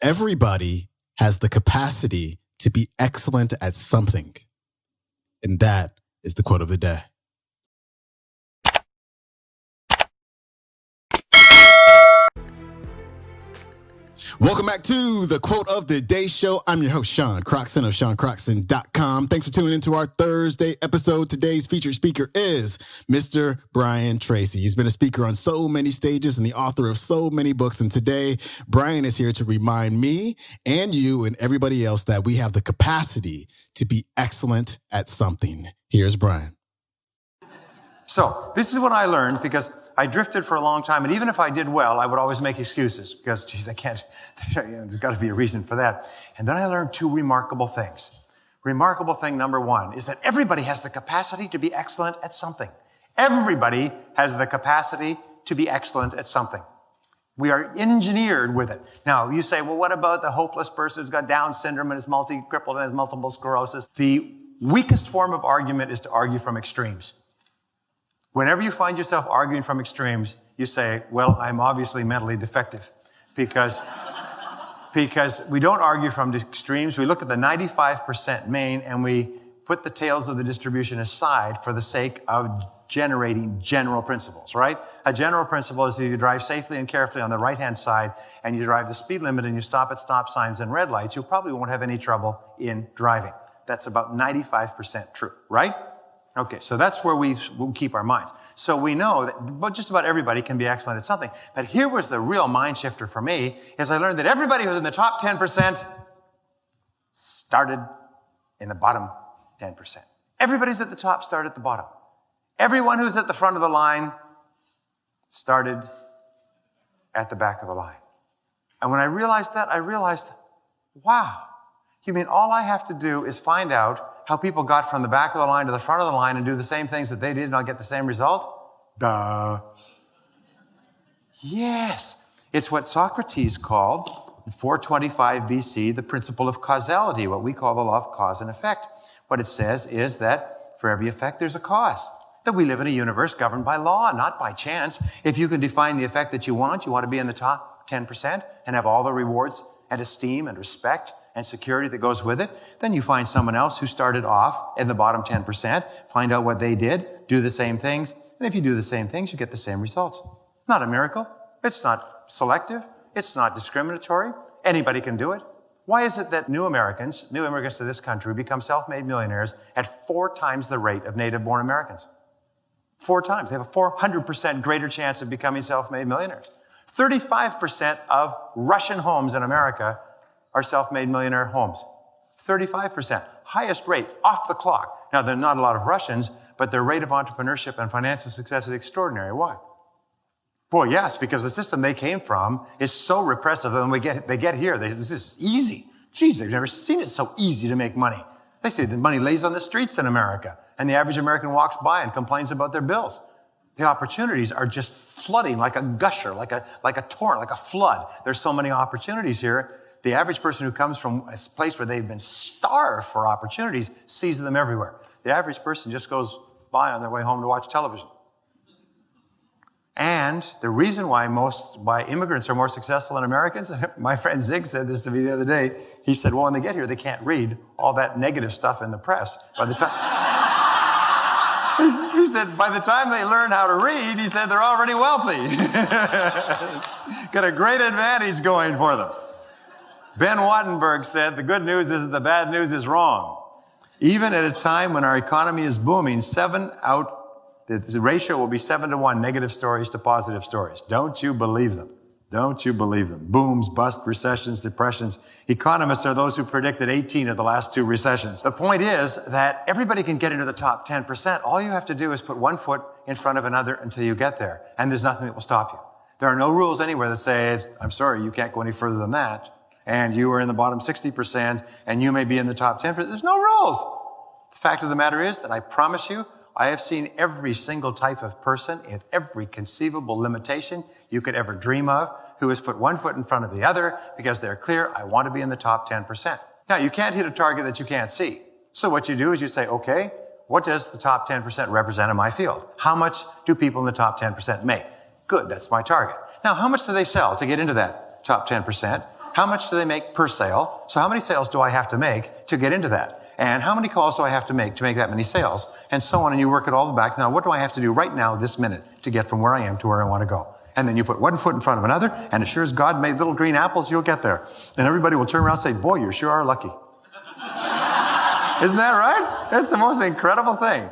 Everybody has the capacity to be excellent at something. And that is the quote of the day. Welcome back to the Quote of the Day show. I'm your host, Sean Croxton of SeanCroxton.com. Thanks for tuning into our Thursday episode. Today's featured speaker is Mr. Brian Tracy. He's been a speaker on so many stages and the author of so many books. And today, Brian is here to remind me and you and everybody else that we have the capacity to be excellent at something. Here's Brian. So this is what I learned because I drifted for a long time, and even if I did well, I would always make excuses because, geez, I can't, there's got to be a reason for that. And then I learned two remarkable things. Remarkable thing number one is that everybody has the capacity to be excellent at something. Everybody has the capacity to be excellent at something. We are engineered with it. Now, you say, well, what about the hopeless person who's got Down syndrome and is multi-crippled and has multiple sclerosis? The weakest form of argument is to argue from extremes. Whenever you find yourself arguing from extremes, you say, well, I'm obviously mentally defective because we don't argue from extremes. We look at the 95% mean and we put the tails of the distribution aside for the sake of generating general principles, right? A general principle is if you drive safely and carefully on the right-hand side and you drive the speed limit and you stop at stop signs and red lights, you probably won't have any trouble in driving. That's about 95% true, right? Okay, so that's where we keep our minds. So we know that just about everybody can be excellent at something. But here was the real mind shifter for me, is I learned that everybody who's in the top 10% started in the bottom 10%. Everybody's at the top started at the bottom. Everyone who's at the front of the line started at the back of the line. And when I realized that, I realized, wow, you mean all I have to do is find out how people got from the back of the line to the front of the line and do the same things that they did and I'll get the same result? Duh. Yes. It's what Socrates called, in 425 BC, the principle of causality, what we call the law of cause and effect. What it says is that for every effect, there's a cause. That we live in a universe governed by law, not by chance. If you can define the effect that you want to be in the top 10% and have all the rewards and esteem and respect and security that goes with it, then you find someone else who started off in the bottom 10%, find out what they did, do the same things, and if you do the same things, you get the same results. Not a miracle. It's not selective. It's not discriminatory. Anybody can do it. Why is it that new immigrants to this country become self-made millionaires at 4 times the rate of native-born Americans? 4 times. They have a 400% greater chance of becoming self-made millionaires. 35% of Russian homes in America are self-made millionaire homes. 35%. Highest rate, off the clock. Now, there are not a lot of Russians, but their rate of entrepreneurship and financial success is extraordinary. Why? Boy, yes, because the system they came from is so repressive that when they get here, this is easy. Geez, they've never seen it so easy to make money. They say the money lays on the streets in America, and the average American walks by and complains about their bills. The opportunities are just flooding like a gusher, like a torrent, like a flood. There's so many opportunities here. The average person who comes from a place where they've been starved for opportunities sees them everywhere. The average person just goes by on their way home to watch television. And the reason why immigrants are more successful than Americans, my friend Zig said this to me the other day. He said, well, when they get here, they can't read all that negative stuff in the press. By the time, he said, by the time they learn how to read, he said, they're already wealthy. Got a great advantage going for them. Ben Wattenberg said, the good news is that the bad news is wrong. Even at a time when our economy is booming, the ratio will be 7-to-1 negative stories to positive stories. Don't you believe them. Don't you believe them. Booms, busts, recessions, depressions. Economists are those who predicted 18 of the last 2 recessions. The point is that everybody can get into the top 10%. All you have to do is put one foot in front of another until you get there. And there's nothing that will stop you. There are no rules anywhere that say, I'm sorry, you can't go any further than that. And you are in the bottom 60%, and you may be in the top 10%. There's no rules. The fact of the matter is that I promise you, I have seen every single type of person with every conceivable limitation you could ever dream of who has put one foot in front of the other because they're clear, I want to be in the top 10%. Now, you can't hit a target that you can't see. So what you do is you say, okay, what does the top 10% represent in my field? How much do people in the top 10% make? Good, that's my target. Now, how much do they sell to get into that top 10%. How much do they make per sale? So how many sales do I have to make to get into that? And how many calls do I have to make that many sales? And so on, and you work it all back. Now, what do I have to do right now, this minute, to get from where I am to where I want to go? And then you put one foot in front of another, and as sure as God made little green apples, you'll get there. And everybody will turn around and say, boy, you sure are lucky. Isn't that right? It's the most incredible thing.